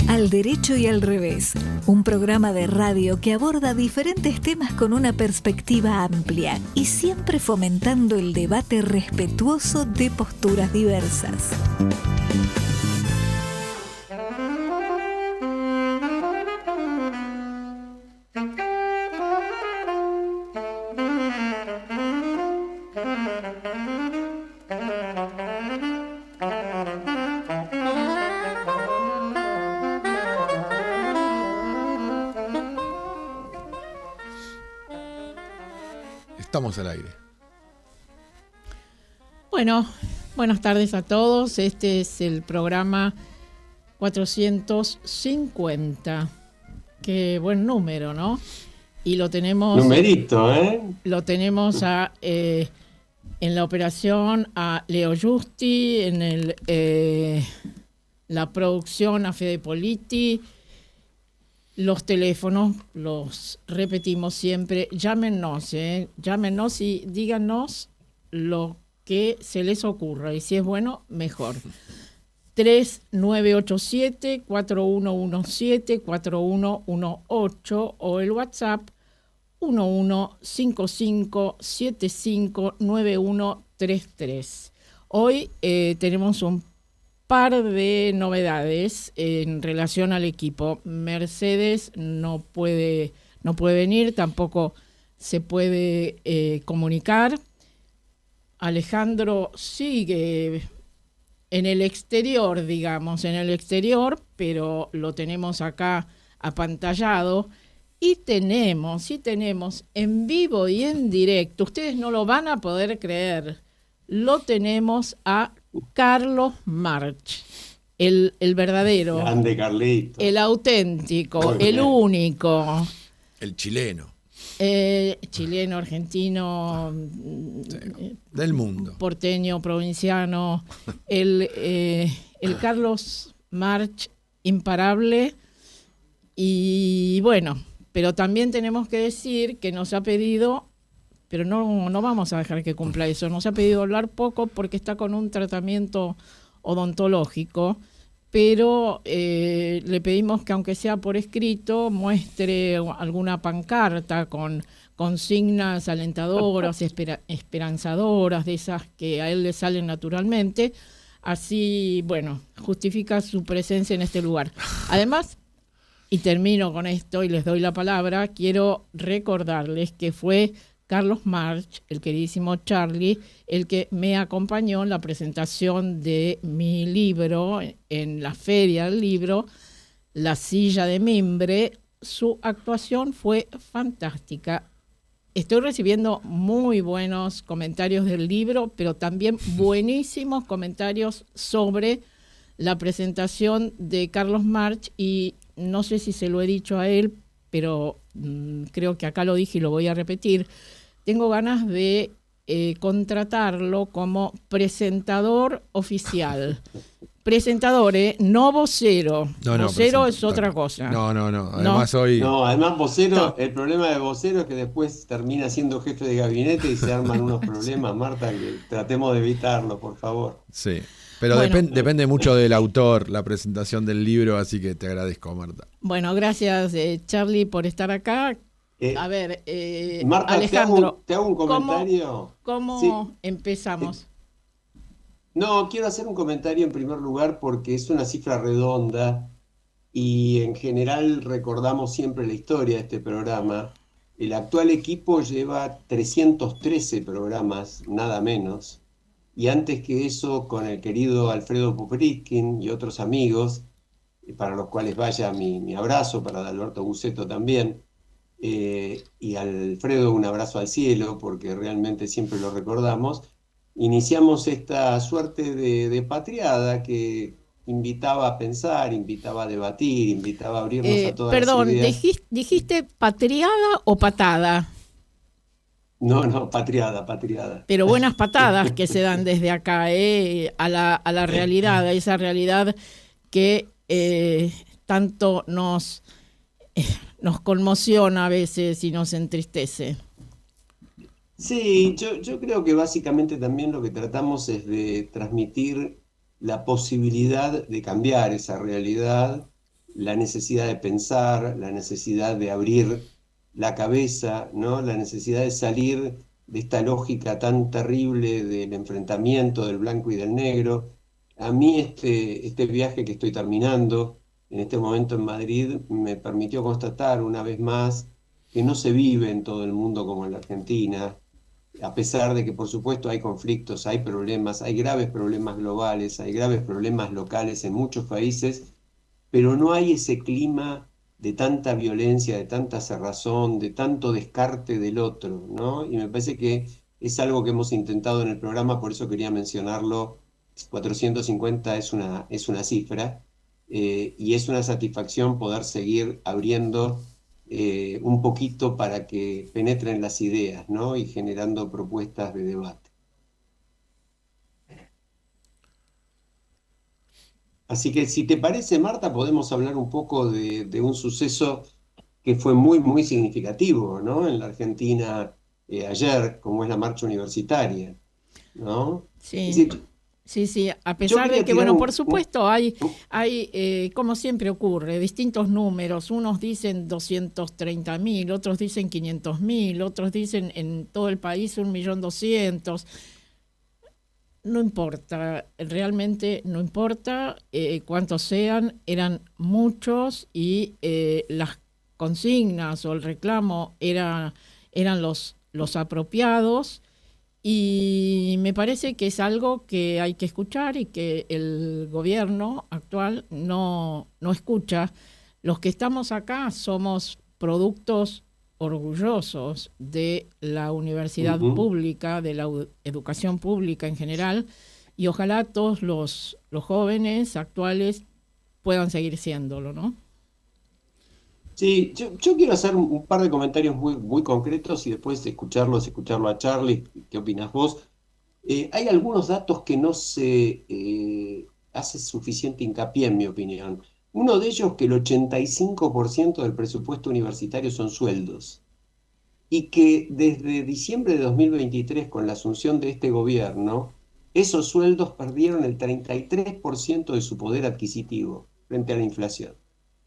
Al Derecho y al Revés, un programa de radio que aborda diferentes temas con una perspectiva amplia y siempre fomentando el debate respetuoso de posturas diversas. Estamos al aire. Bueno, buenas tardes a todos. Este es el programa 450. Qué buen número, ¿no? Y lo tenemos... Numerito, ¿eh? Lo tenemos en la operación a Leo Justi, en la producción a Fede Politi. Los teléfonos los repetimos siempre. Llámenos y díganos lo que se les ocurra. Y si es bueno, mejor. 3987-4117-4118 o el WhatsApp 1155759133. Hoy tenemos un par de novedades en relación al equipo. Mercedes no puede venir, tampoco se puede comunicar. Alejandro sigue en el exterior, pero lo tenemos acá apantallado. Y tenemos en vivo y en directo, ustedes no lo van a poder creer, lo tenemos a Carlos March, el verdadero, grande Carlito, el auténtico, muy el bien. único. El chileno. Chileno, argentino, Sí, del mundo. porteño, provinciano, el Carlos March imparable. Y bueno, pero también tenemos que decir que nos ha pedido, pero no vamos a dejar que cumpla eso, nos ha pedido hablar poco porque está con un tratamiento odontológico, pero le pedimos que aunque sea por escrito muestre alguna pancarta con consignas alentadoras, esperanzadoras, de esas que a él le salen naturalmente, así, bueno, justifica su presencia en este lugar. Además, y termino con esto y les doy la palabra, quiero recordarles que fue Carlos March, el queridísimo Charlie, el que me acompañó en la presentación de mi libro en la Feria del Libro, La Silla de Mimbre. Su actuación fue fantástica. Estoy recibiendo muy buenos comentarios del libro, pero también buenísimos comentarios sobre la presentación de Carlos March, y no sé si se lo he dicho a él, pero creo que acá lo dije y lo voy a repetir. Tengo ganas de contratarlo como presentador oficial. Presentador, no vocero. Vocero es otra cosa. No. Además hoy... No, además vocero, el problema de vocero es que después termina siendo jefe de gabinete y se arman unos problemas, Marta, que tratemos de evitarlo, por favor. Sí, pero Bueno. depende mucho del autor, la presentación del libro, así que te agradezco, Marta. Bueno, gracias Charlie por estar acá. A ver, Marta, Alejandro, te hago un comentario. ¿Cómo Sí. empezamos? No, quiero hacer un comentario en primer lugar porque es una cifra redonda y en general recordamos siempre la historia de este programa. El actual equipo lleva 313 programas, nada menos, y antes que eso, con el querido Alfredo Popriskin y otros amigos, para los cuales vaya mi abrazo, para Alberto Buceto también, y Alfredo un abrazo al cielo, porque realmente siempre lo recordamos. Iniciamos esta suerte de patriada que invitaba a pensar, invitaba a debatir, invitaba a abrirnos a todas Perdón, las ideas. ¿dijiste patriada o patada? No, patriada. Pero buenas patadas que se dan desde acá, a la realidad, a esa realidad que tanto nos conmociona a veces y nos entristece. Sí, yo creo que básicamente también lo que tratamos es de transmitir la posibilidad de cambiar esa realidad la necesidad de pensar, la necesidad de abrir la cabeza, ¿no? La necesidad de salir de esta lógica tan terrible del enfrentamiento del blanco y del negro. A mí este viaje que estoy terminando en este momento en Madrid me permitió constatar una vez más que no se vive en todo el mundo como en la Argentina, a pesar de que por supuesto hay conflictos, hay problemas, hay graves problemas globales, hay graves problemas locales en muchos países, pero no hay ese clima de tanta violencia, de tanta cerrazón, de tanto descarte del otro, ¿no? Y me parece que es algo que hemos intentado en el programa, por eso quería mencionarlo. 450 es una cifra, y es una satisfacción poder seguir abriendo un poquito para que penetren las ideas, ¿no? Y generando propuestas de debate. Así que si te parece, Marta, podemos hablar un poco de un suceso que fue muy, muy significativo, ¿no? En la Argentina ayer, como es la marcha universitaria, ¿no? Es Sí. decir, Sí, a yo pesar de quería que, tirar bueno, por supuesto un- hay como siempre ocurre, distintos números. Unos dicen 230.000, otros dicen 500.000, otros dicen en todo el país 1.200.000. No importa, realmente no importa cuántos sean, eran muchos y las consignas o el reclamo eran los apropiados. Y me parece que es algo que hay que escuchar y que el gobierno actual no escucha. Los que estamos acá somos productos orgullosos de la universidad Ujú. pública, de la educación pública en general, y ojalá todos los jóvenes actuales puedan seguir siéndolo, ¿no? Sí, yo quiero hacer un par de comentarios muy, muy concretos y después escucharlo a Charlie. ¿Qué opinas vos? Hay algunos datos que no se hace suficiente hincapié, en mi opinión. Uno de ellos, que el 85% del presupuesto universitario son sueldos, y que desde diciembre de 2023, con la asunción de este gobierno, esos sueldos perdieron el 33% de su poder adquisitivo frente a la inflación.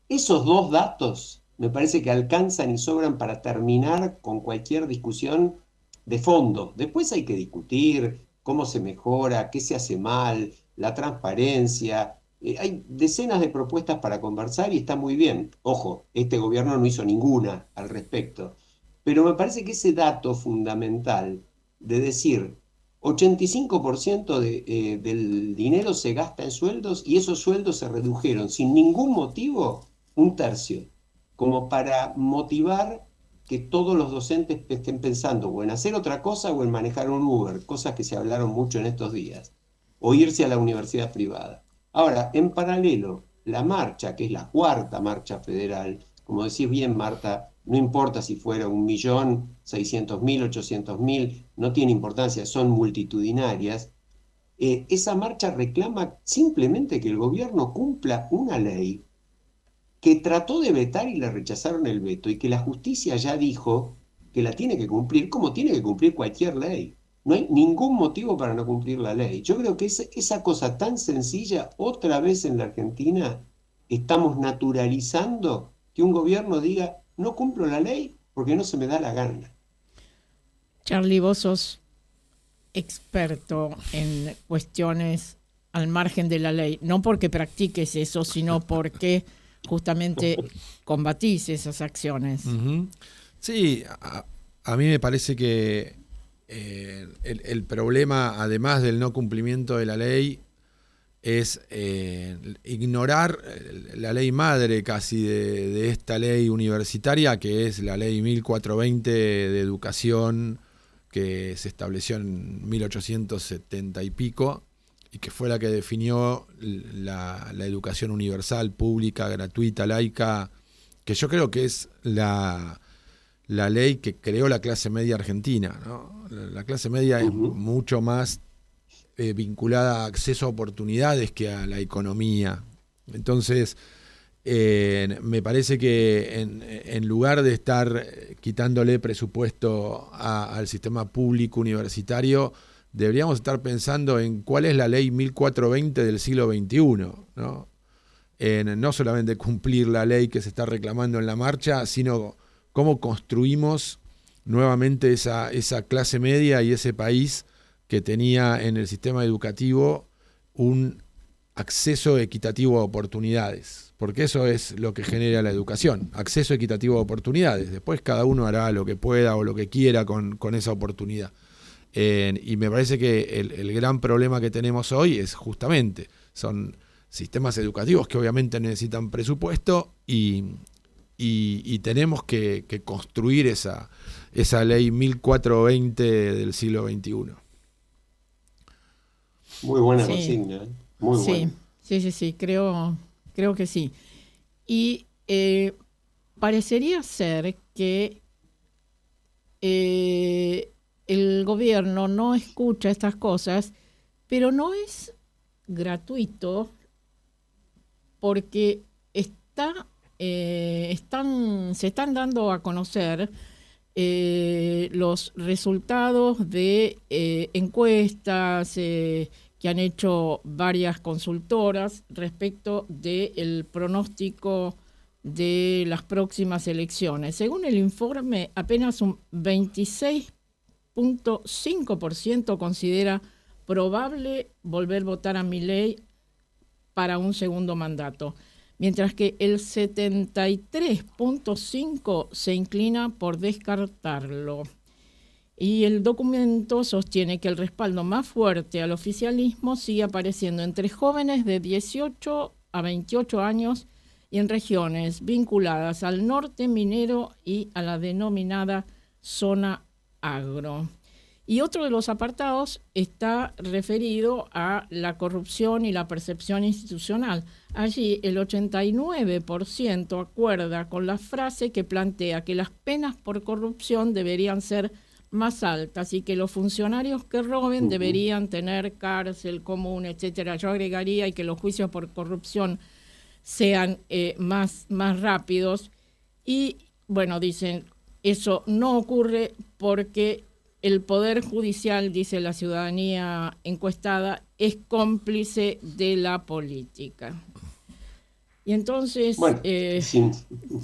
Esos dos datos me parece que alcanzan y sobran para terminar con cualquier discusión de fondo. Después hay que discutir cómo se mejora, qué se hace mal, la transparencia. Hay decenas de propuestas para conversar y está muy bien. Ojo, este gobierno no hizo ninguna al respecto. Pero me parece que ese dato fundamental de decir 85% del dinero se gasta en sueldos y esos sueldos se redujeron sin ningún motivo un tercio, como para motivar que todos los docentes estén pensando o en hacer otra cosa o en manejar un Uber, cosas que se hablaron mucho en estos días, o irse a la universidad privada. Ahora, en paralelo, la marcha, que es la cuarta marcha federal, como decís bien, Marta, no importa si fuera 1.600.000, 800.000, no tiene importancia, son multitudinarias. Esa marcha reclama simplemente que el gobierno cumpla una ley que trató de vetar y le rechazaron el veto, y que la justicia ya dijo que la tiene que cumplir como tiene que cumplir cualquier ley. No hay ningún motivo para no cumplir la ley. Yo creo que esa cosa tan sencilla, otra vez en la Argentina, estamos naturalizando que un gobierno diga, no cumplo la ley porque no se me da la gana. Charlie, vos sos experto en cuestiones al margen de la ley, no porque practiques eso, sino porque justamente combatís esas acciones. Ujú. Sí, a mí me parece que el problema, además del no cumplimiento de la ley, es ignorar la ley madre casi de esta ley universitaria, que es la ley 1420 de educación, que se estableció en 1870 y pico, y que fue la que definió la educación universal, pública, gratuita, laica, que yo creo que es la ley que creó la clase media argentina, ¿no? La clase media es mucho más vinculada a acceso a oportunidades que a la economía. Entonces, me parece que en lugar de estar quitándole presupuesto al sistema público universitario, deberíamos estar pensando en cuál es la ley 1420 del siglo XXI, ¿no? en no solamente cumplir la ley que se está reclamando en la marcha, sino cómo construimos nuevamente esa clase media y ese país que tenía en el sistema educativo un acceso equitativo a oportunidades, porque eso es lo que genera la educación, acceso equitativo a oportunidades. Después cada uno hará lo que pueda o lo que quiera con esa oportunidad. Y me parece que el gran problema que tenemos hoy es justamente, son sistemas educativos que obviamente necesitan presupuesto y tenemos que construir esa ley 1420 del siglo XXI. Muy buena Sí. consigna, ¿eh? Muy Sí, buena. sí, creo que sí. Y parecería ser que el gobierno no escucha estas cosas, pero no es gratuito porque se están dando a conocer los resultados de encuestas que han hecho varias consultoras respecto del pronóstico de las próximas elecciones. Según el informe, apenas un 26.5% considera probable volver a votar a Milei para un segundo mandato, mientras que el 73.5% se inclina por descartarlo. Y el documento sostiene que el respaldo más fuerte al oficialismo sigue apareciendo entre jóvenes de 18 a 28 años y en regiones vinculadas al norte minero y a la denominada zona agro. Y otro de los apartados está referido a la corrupción y la percepción institucional. Allí el 89% acuerda con la frase que plantea que las penas por corrupción deberían ser más altas y que los funcionarios que roben deberían tener cárcel común, etcétera. Yo agregaría y que los juicios por corrupción sean más rápidos. Y bueno, dicen, eso no ocurre porque el Poder Judicial, dice la ciudadanía encuestada, es cómplice de la política. Y entonces Bueno, sí.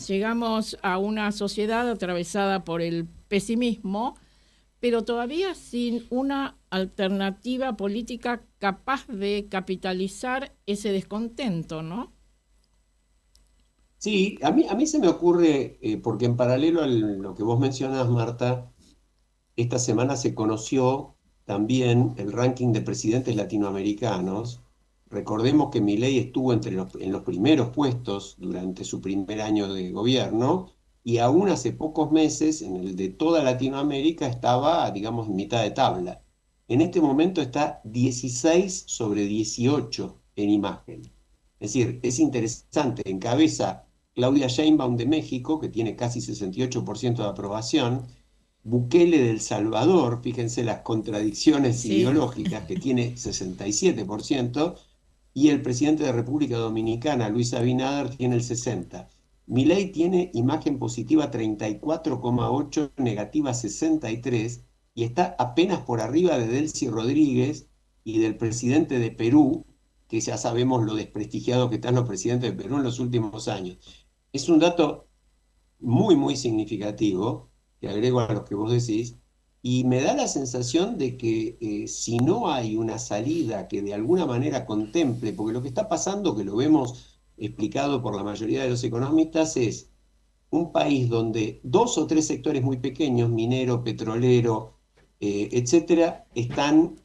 llegamos a una sociedad atravesada por el pesimismo, pero todavía sin una alternativa política capaz de capitalizar ese descontento, ¿no? Sí, a mí se me ocurre, porque en paralelo a lo que vos mencionas, Marta, esta semana se conoció también el ranking de presidentes latinoamericanos. Recordemos que Milei estuvo en los primeros puestos durante su primer año de gobierno y aún hace pocos meses en el de toda Latinoamérica estaba, digamos, en mitad de tabla. En este momento está 16 sobre 18 en imagen. Es decir, es interesante, encabeza Claudia Sheinbaum de México, que tiene casi 68% de aprobación, Bukele de El Salvador, fíjense las contradicciones Sí. ideológicas, que tiene 67%, y el presidente de República Dominicana, Luis Abinader, tiene el 60%. Milei tiene imagen positiva 34,8, negativa 63, y está apenas por arriba de Delcy Rodríguez y del presidente de Perú, que ya sabemos lo desprestigiado que están los presidentes de Perú en los últimos años. Es un dato muy, muy significativo, que agrego a lo que vos decís, y me da la sensación de que si no hay una salida que de alguna manera contemple, porque lo que está pasando, que lo vemos explicado por la mayoría de los economistas, es un país donde 2 o 3 sectores muy pequeños, minero, petrolero, etcétera, están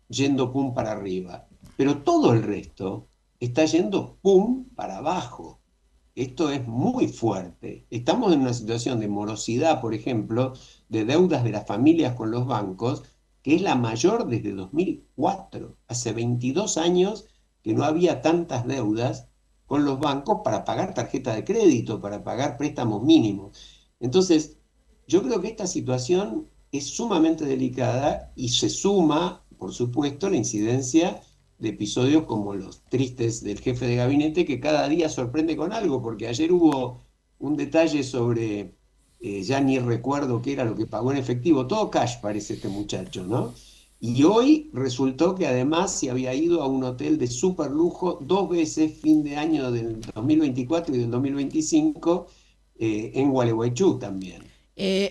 yendo pum para arriba, pero todo el resto está yendo pum para abajo. Esto es muy fuerte. Estamos en una situación de morosidad, por ejemplo, de deudas de las familias con los bancos, que es la mayor desde 2004. Hace 22 años que no había tantas deudas con los bancos para pagar tarjeta de crédito, para pagar préstamos mínimos. Entonces, yo creo que esta situación es sumamente delicada y se suma, por supuesto, la incidencia de episodios como los tristes del jefe de gabinete, que cada día sorprende con algo, porque ayer hubo un detalle sobre, ya ni recuerdo qué era lo que pagó en efectivo, todo cash parece este muchacho, ¿no? Y hoy resultó que además se había ido a un hotel de súper lujo 2 veces, fin de año del 2024 y del 2025, en Gualeguaychú también.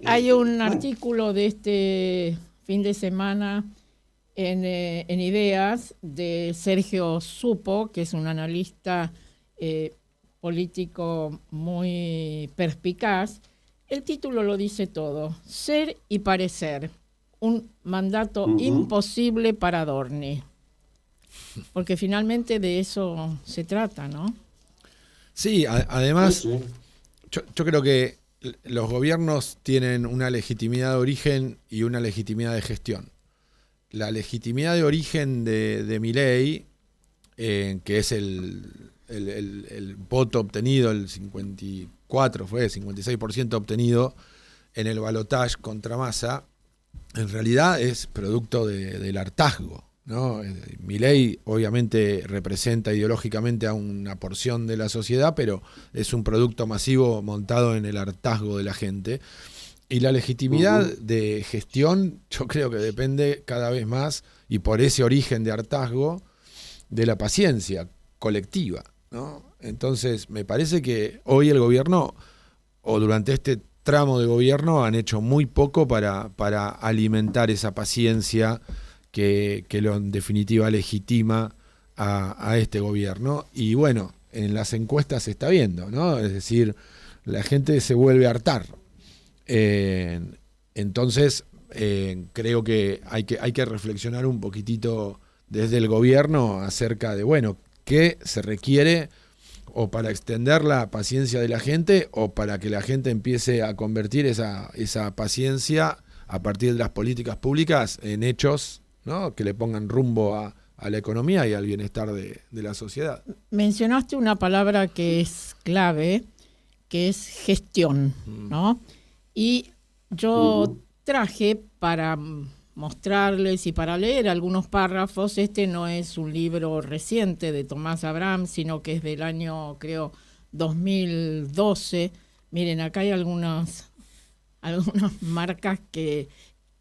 Hay un Bueno, artículo de este fin de semana en Ideas de Sergio Supo, que es un analista político muy perspicaz. El título lo dice todo: Ser y parecer, un mandato imposible para Adorni. Porque finalmente de eso se trata, ¿no? Sí, además, sí. yo creo que los gobiernos tienen una legitimidad de origen y una legitimidad de gestión. La legitimidad de origen de Milei, que es el voto obtenido, el 56% obtenido en el balotaje contra Massa, en realidad es producto del hartazgo, ¿no? Milei obviamente representa ideológicamente a una porción de la sociedad, pero es un producto masivo montado en el hartazgo de la gente. Y la legitimidad de gestión yo creo que depende cada vez más, y por ese origen de hartazgo, de la paciencia colectiva, ¿no? Entonces me parece que hoy el gobierno, o durante este tramo de gobierno, han hecho muy poco para alimentar esa paciencia que en definitiva legitima a este gobierno. Y bueno, en las encuestas se está viendo, ¿no? Es decir, la gente se vuelve a hartar. Entonces creo que hay que reflexionar un poquitito desde el gobierno acerca de, bueno, qué se requiere o para extender la paciencia de la gente, o para que la gente empiece a convertir esa paciencia a partir de las políticas públicas en hechos, ¿no? Que le pongan rumbo a la economía y al bienestar de la sociedad. Mencionaste una palabra que es clave, que es gestión, ¿no? Y yo traje para mostrarles y para leer algunos párrafos. Este no es un libro reciente de Tomás Abraham, sino que es del año, creo, 2012. Miren, acá hay algunas marcas que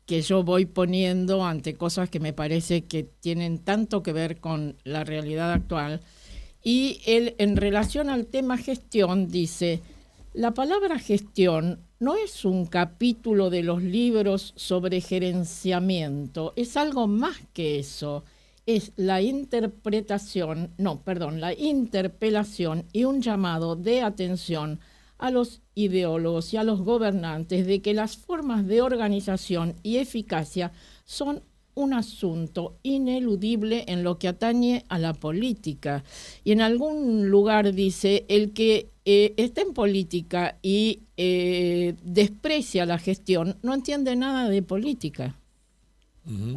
yo voy poniendo ante cosas que me parece que tienen tanto que ver con la realidad actual. Y él, en relación al tema gestión, dice: la palabra gestión no es un capítulo de los libros sobre gerenciamiento, es algo más que eso. Es la interpelación y un llamado de atención a los ideólogos y a los gobernantes de que las formas de organización y eficacia son un asunto ineludible en lo que atañe a la política. Y en algún lugar dice: el que está en política y desprecia la gestión no entiende nada de política.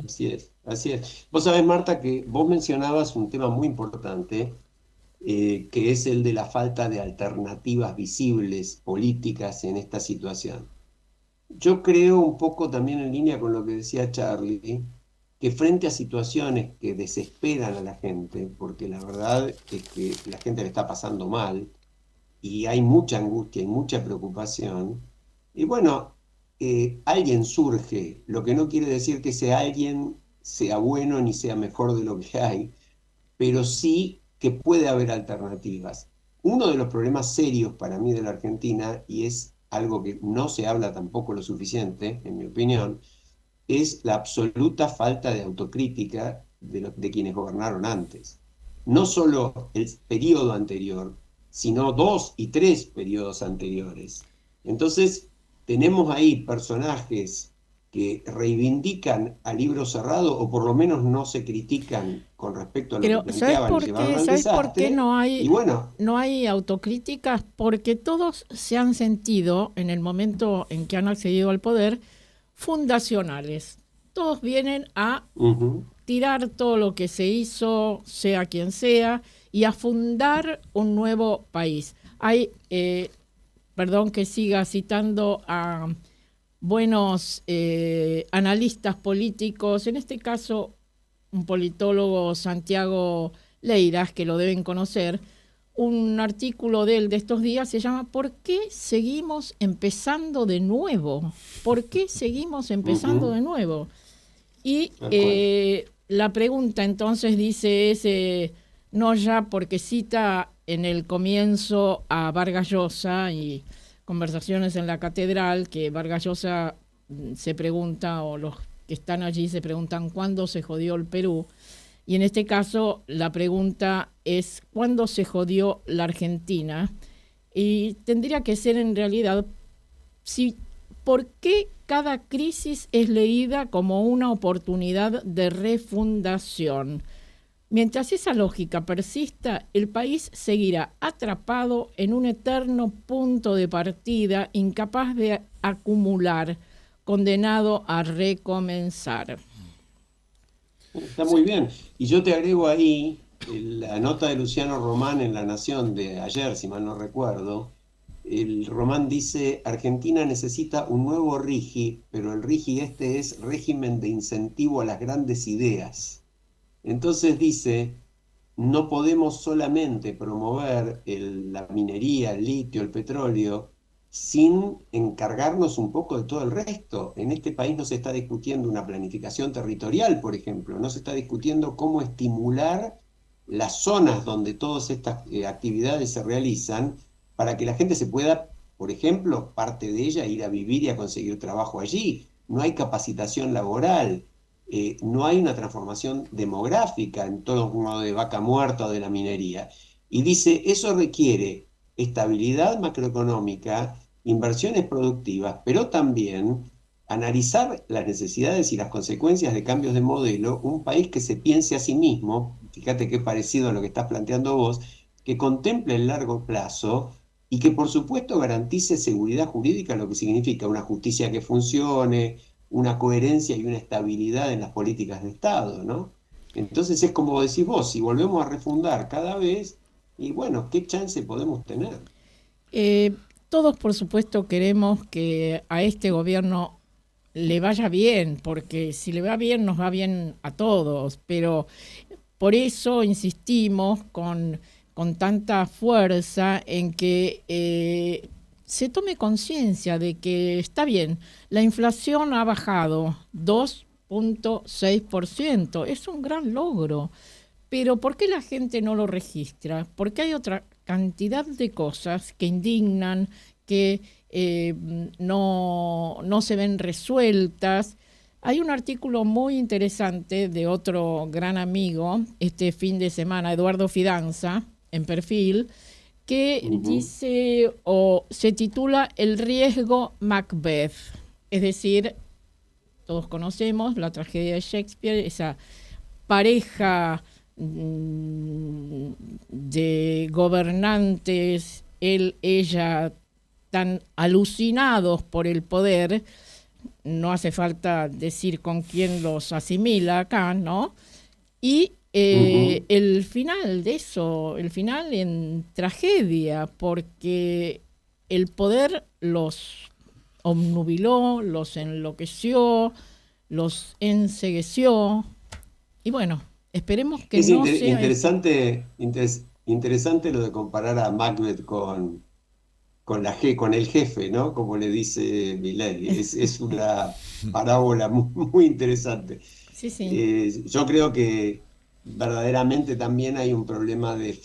Así es, así es. Vos sabés, Marta, que vos mencionabas un tema muy importante, que es el de la falta de alternativas visibles políticas en esta situación. Yo creo, un poco también en línea con lo que decía Charlie, que frente a situaciones que desesperan a la gente, porque la verdad es que la gente le está pasando mal y hay mucha angustia y mucha preocupación, y bueno, alguien surge, lo que no quiere decir que ese alguien sea bueno ni sea mejor de lo que hay, pero sí que puede haber alternativas. Uno de los problemas serios para mí de la Argentina, y es algo que no se habla tampoco lo suficiente, en mi opinión, es la absoluta falta de autocrítica de quienes gobernaron antes. No solo el periodo anterior, sino 2 y 3 periodos anteriores. Entonces, tenemos ahí personajes que reivindican a libro cerrado, o por lo menos no se critican con respecto a lo Pero que ¿sabes planteaban y llevaron al ¿sabes por qué desastre. Y bueno, no hay autocríticas? Porque todos se han sentido, en el momento en que han accedido al poder, fundacionales. Todos vienen a tirar todo lo que se hizo, sea quien sea, y a fundar un nuevo país. Hay, perdón que siga citando a buenos analistas políticos, en este caso un politólogo, Santiago Leiras, que lo deben conocer. Un artículo de él de estos días se llama ¿Por qué seguimos empezando de nuevo? ¿Por qué seguimos empezando de nuevo? Y Tal cual. la pregunta entonces dice es, no ya porque cita en el comienzo a Vargas Llosa y Conversaciones en la Catedral, que Vargas Llosa se pregunta, o los que están allí se preguntan, ¿cuándo se jodió el Perú? Y en este caso la pregunta es, ¿cuándo se jodió la Argentina? Y tendría que ser en realidad, ¿por qué cada crisis es leída como una oportunidad de refundación? Mientras esa lógica persista, el país seguirá atrapado en un eterno punto de partida, incapaz de acumular, condenado a recomenzar. Está muy bien. Y yo te agrego ahí la nota de Luciano Román en La Nación de ayer, si mal no recuerdo. El Román dice, Argentina necesita un nuevo RIGI, pero el RIGI este es régimen de incentivo a las grandes ideas. Entonces dice, no podemos solamente promover la minería, el litio, el petróleo, sin encargarnos un poco de todo el resto. En este país no se está discutiendo una planificación territorial, por ejemplo, no se está discutiendo cómo estimular las zonas donde todas estas actividades se realizan para que la gente se pueda, por ejemplo, parte de ella, ir a vivir y a conseguir trabajo allí. No hay capacitación laboral. No hay una transformación demográfica en torno de vaca muerta o de la minería. Y dice, eso requiere estabilidad macroeconómica, inversiones productivas, pero también analizar las necesidades y las consecuencias de cambios de modelo, un país que se piense a sí mismo, fíjate qué parecido a lo que estás planteando vos, que contemple el largo plazo y que por supuesto garantice seguridad jurídica, lo que significa una justicia que funcione, una coherencia y una estabilidad en las políticas de Estado, ¿no? Entonces es como decís vos, si volvemos a refundar cada vez, y bueno, ¿qué chance podemos tener? Todos, por supuesto, queremos que a este gobierno le vaya bien, porque si le va bien, nos va bien a todos, pero por eso insistimos con tanta fuerza en que se tome conciencia de que está bien, la inflación ha bajado 2,6%, es un gran logro, pero ¿por qué la gente no lo registra? Porque hay otra cantidad de cosas que indignan, que no se ven resueltas. Hay un artículo muy interesante de otro gran amigo este fin de semana, Eduardo Fidanza, en Perfil, que dice o se titula El riesgo Macbeth. Es decir, todos conocemos la tragedia de Shakespeare, esa pareja de gobernantes, él, ella, tan alucinados por el poder, no hace falta decir con quién los asimila acá, ¿no? Y el final de eso, el final en tragedia, porque el poder los obnubiló, los enloqueció, los encegueció, y bueno, esperemos que no sea... Interesante lo de comparar a Macbeth con el jefe, ¿no? Como le dice Milei. Es una parábola muy interesante. Sí, sí. Yo creo que verdaderamente también hay un problema en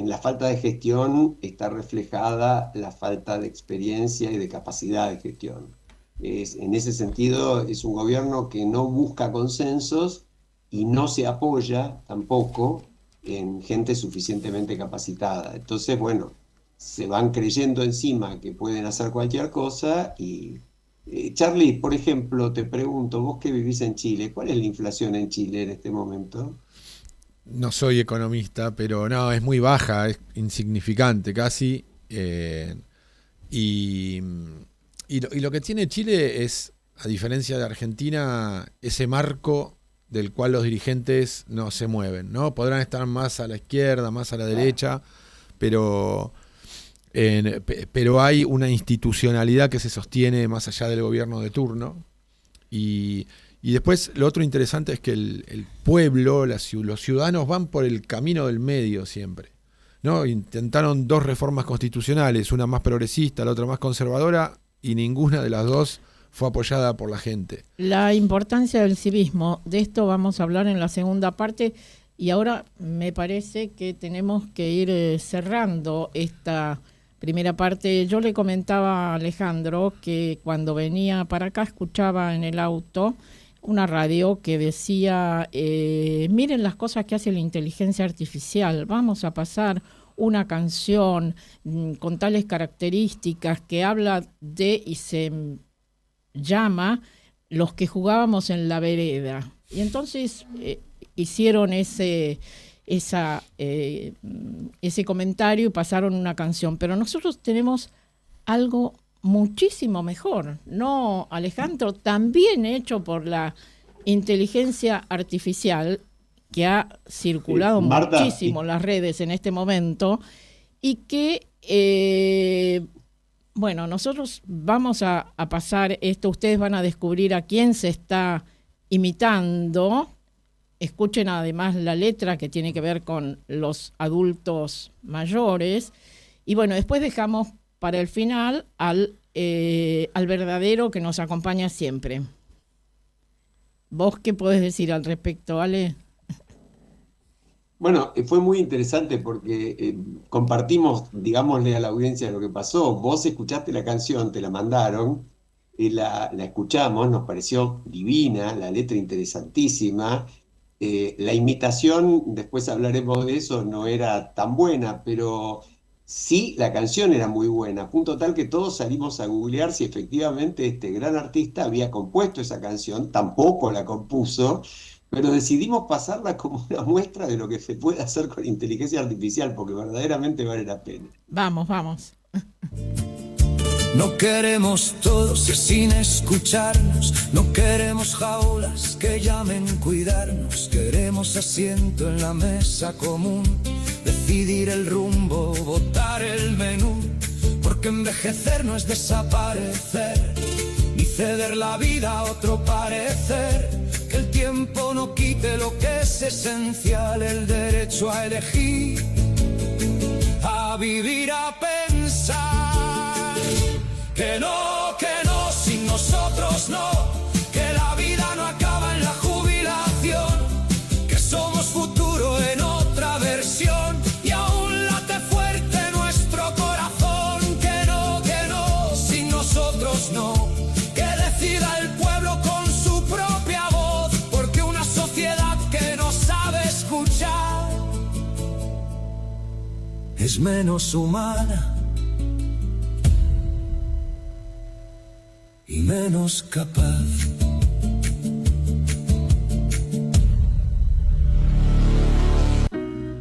la falta de gestión está reflejada la falta de experiencia y de capacidad de gestión. En ese sentido, es un gobierno que no busca consensos y no se apoya tampoco en gente suficientemente capacitada. Entonces, bueno, se van creyendo encima que pueden hacer cualquier cosa y... Charlie, por ejemplo, te pregunto, vos que vivís en Chile, ¿cuál es la inflación en Chile en este momento? No soy economista, pero no, es muy baja, es insignificante casi. Y lo que tiene Chile es, a diferencia de Argentina, ese marco del cual los dirigentes no se mueven, ¿no? Podrán estar más a la izquierda, más a la derecha, pero hay una institucionalidad que se sostiene más allá del gobierno de turno. Y después lo otro interesante es que el pueblo, los ciudadanos van por el camino del medio siempre, ¿no? Intentaron 2 reformas constitucionales, una más progresista, la otra más conservadora, y ninguna de las dos fue apoyada por la gente. La importancia del civismo, de esto vamos a hablar en la segunda parte, y ahora me parece que tenemos que ir cerrando esta primera parte. Yo le comentaba a Alejandro que cuando venía para acá escuchaba en el auto una radio que decía, miren las cosas que hace la inteligencia artificial, vamos a pasar una canción con tales características que habla de, y se llama, Los que jugábamos en la vereda. Y entonces hicieron ese comentario y pasaron una canción. Pero nosotros tenemos algo muchísimo mejor, ¿no, Alejandro? También hecho por la inteligencia artificial, que ha circulado Marta, muchísimo en las redes en este momento, y que, bueno, nosotros vamos a pasar esto, ustedes van a descubrir a quién se está imitando. Escuchen además la letra, que tiene que ver con los adultos mayores, y bueno, después dejamos para el final al verdadero que nos acompaña siempre. ¿Vos qué podés decir al respecto, Ale? Bueno, fue muy interesante porque compartimos, digámosle a la audiencia lo que pasó. Vos escuchaste la canción, te la mandaron, la escuchamos, nos pareció divina, la letra interesantísima. La imitación, después hablaremos de eso, no era tan buena, pero sí, la canción era muy buena, punto tal que todos salimos a googlear si efectivamente este gran artista había compuesto esa canción. Tampoco la compuso, pero decidimos pasarla como una muestra de lo que se puede hacer con inteligencia artificial, porque verdaderamente vale la pena. Vamos, vamos. No queremos todos sin escucharnos, no queremos jaulas que llamen cuidarnos, queremos asiento en la mesa común, decidir el rumbo, votar el menú, porque envejecer no es desaparecer, ni ceder la vida a otro parecer, que el tiempo no quite lo que es esencial, el derecho a elegir, a vivir, a pensar. Que no, sin nosotros no, que la vida no acaba en la jubilación, que somos futuro en otra versión y aún late fuerte nuestro corazón. Que no, sin nosotros no, que decida el pueblo con su propia voz, porque una sociedad que no sabe escuchar es menos humana y menos capaz.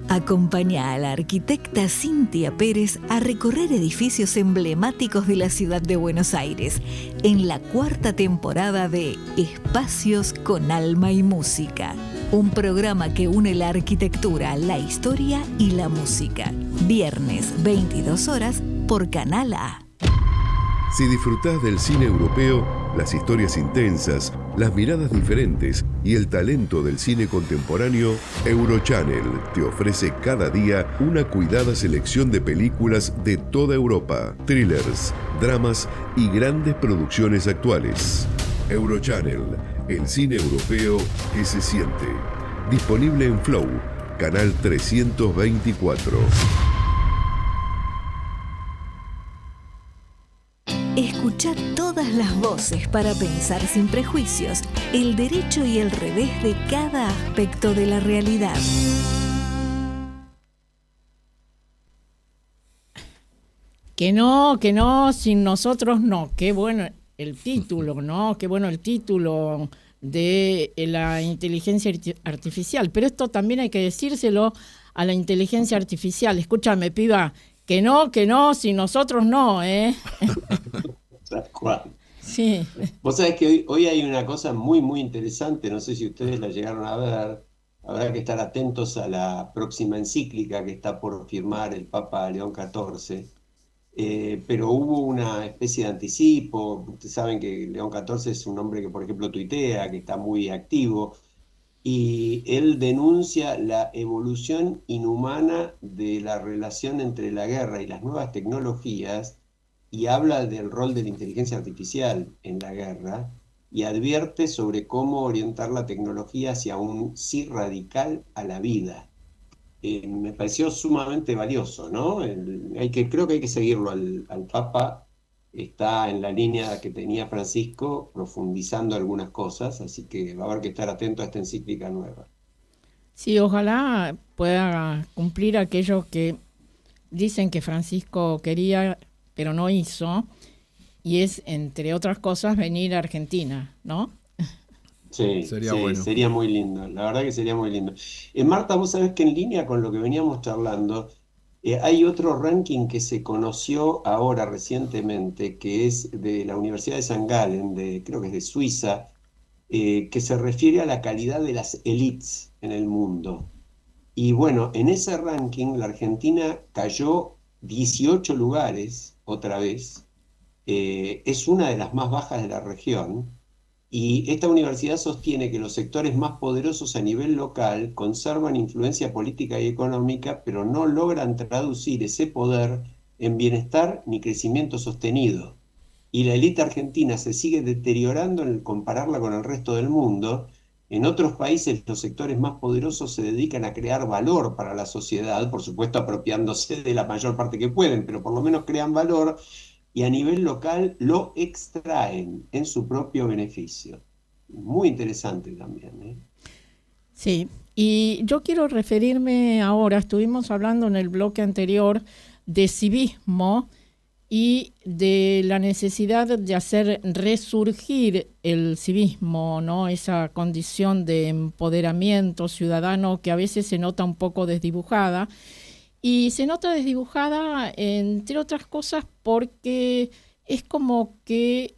Acompaña a la arquitecta Cintia Pérez a recorrer edificios emblemáticos de la ciudad de Buenos Aires en la 4ª temporada de Espacios con Alma y Música, un programa que une la arquitectura, la historia y la música. Viernes, 22 horas, por Canal A. Si disfrutás del cine europeo, las historias intensas, las miradas diferentes y el talento del cine contemporáneo, Eurochannel te ofrece cada día una cuidada selección de películas de toda Europa, thrillers, dramas y grandes producciones actuales. Eurochannel, el cine europeo que se siente. Disponible en Flow, canal 324. Escucha todas las voces para pensar sin prejuicios, el derecho y el revés de cada aspecto de la realidad. Que no, sin nosotros no. Qué bueno el título, ¿no? Qué bueno el título de la inteligencia artificial. Pero esto también hay que decírselo a la inteligencia artificial. Escúchame, piba, que no, sin nosotros no, ¿eh? Tal cual. Sí. Vos sabés que hoy hay una cosa muy, muy interesante, no sé si ustedes la llegaron a ver, habrá que estar atentos a la próxima encíclica que está por firmar el Papa León XIV, pero hubo una especie de anticipo. Ustedes saben que León XIV es un hombre que, por ejemplo, tuitea, que está muy activo, y él denuncia la evolución inhumana de la relación entre la guerra y las nuevas tecnologías, y habla del rol de la inteligencia artificial en la guerra y advierte sobre cómo orientar la tecnología hacia un sí radical a la vida. Me pareció sumamente valioso, ¿no? Creo que hay que seguirlo al Papa. Está en la línea que tenía Francisco, profundizando algunas cosas, así que va a haber que estar atento a esta encíclica nueva. Sí, ojalá pueda cumplir aquello que dicen que Francisco quería, pero no hizo, y es, entre otras cosas, venir a Argentina, ¿no? Sí, Bueno. sería muy lindo, la verdad que sería muy lindo. Marta, vos sabés que en línea con lo que veníamos charlando, hay otro ranking que se conoció ahora recientemente, que es de la Universidad de St. Gallen, creo que es de Suiza, que se refiere a la calidad de las élites en el mundo. Y bueno, en ese ranking la Argentina cayó 18 lugares otra vez. Es una de las más bajas de la región. Y esta universidad sostiene que los sectores más poderosos a nivel local conservan influencia política y económica, pero no logran traducir ese poder en bienestar ni crecimiento sostenido. Y la élite argentina se sigue deteriorando al compararla con el resto del mundo. En otros países los sectores más poderosos se dedican a crear valor para la sociedad, por supuesto apropiándose de la mayor parte que pueden, pero por lo menos crean valor, y a nivel local lo extraen en su propio beneficio. Muy interesante también, ¿eh? Sí, y yo quiero referirme ahora, estuvimos hablando en el bloque anterior de civismo y de la necesidad de hacer resurgir el civismo, ¿no? Esa condición de empoderamiento ciudadano que a veces se nota un poco desdibujada. Y se nota desdibujada, entre otras cosas, porque es como que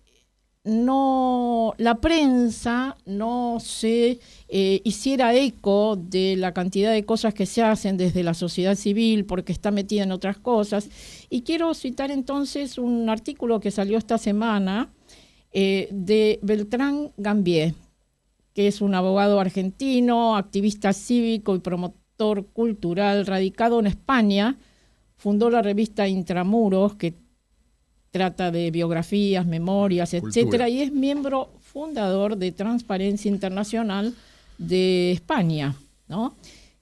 la prensa no se hiciera eco de la cantidad de cosas que se hacen desde la sociedad civil, porque está metida en otras cosas. Y quiero citar entonces un artículo que salió esta semana de Beltrán Gambier, que es un abogado argentino, activista cívico y promotor cultural, radicado en España. Fundó la revista Intramuros, que trata de biografías, memorias, etcétera, y es miembro fundador de Transparencia Internacional de España, ¿no?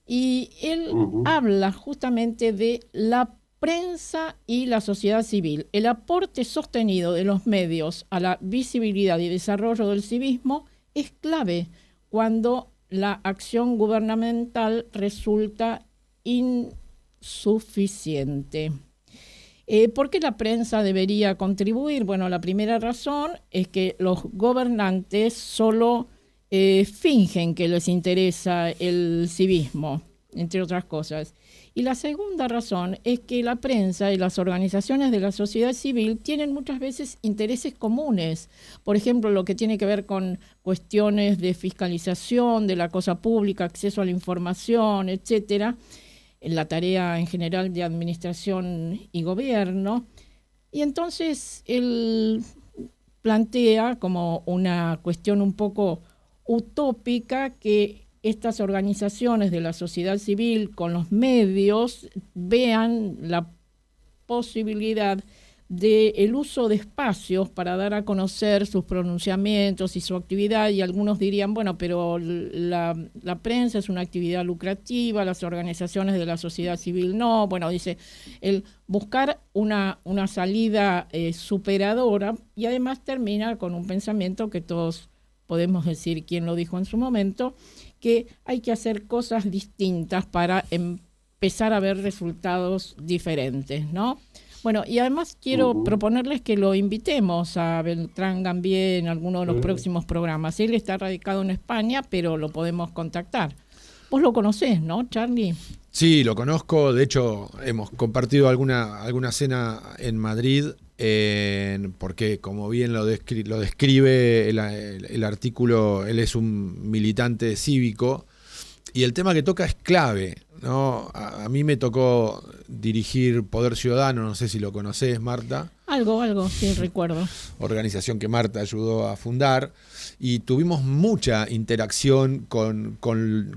Y él habla justamente de la prensa y la sociedad civil. El aporte sostenido de los medios a la visibilidad y desarrollo del civismo es clave cuando la acción gubernamental resulta insuficiente. ¿Por qué la prensa debería contribuir? Bueno, la primera razón es que los gobernantes solo fingen que les interesa el civismo, entre otras cosas. Y la segunda razón es que la prensa y las organizaciones de la sociedad civil tienen muchas veces intereses comunes. Por ejemplo, lo que tiene que ver con cuestiones de fiscalización de la cosa pública, acceso a la información, etcétera, en la tarea en general de administración y gobierno. Y entonces él plantea como una cuestión un poco utópica que estas organizaciones de la sociedad civil con los medios vean la posibilidad del uso de espacios para dar a conocer sus pronunciamientos y su actividad, y algunos dirían, bueno, pero la prensa es una actividad lucrativa, las organizaciones de la sociedad civil no. Bueno, dice, el buscar una salida superadora, y además termina con un pensamiento que todos podemos decir quién lo dijo en su momento, que hay que hacer cosas distintas para empezar a ver resultados diferentes, ¿no? Bueno, y además quiero proponerles que lo invitemos a Beltrán Gambier en alguno de los próximos programas. Él está radicado en España, pero lo podemos contactar. Vos lo conocés, ¿no, Charlie? Sí, lo conozco. De hecho, hemos compartido alguna cena en Madrid, porque como bien lo describe el artículo, él es un militante cívico y el tema que toca es clave, ¿no? A mí me tocó dirigir Poder Ciudadano, no sé si lo conocés, Marta. Algo, sí, recuerdo. Organización que Marta ayudó a fundar, y tuvimos mucha interacción con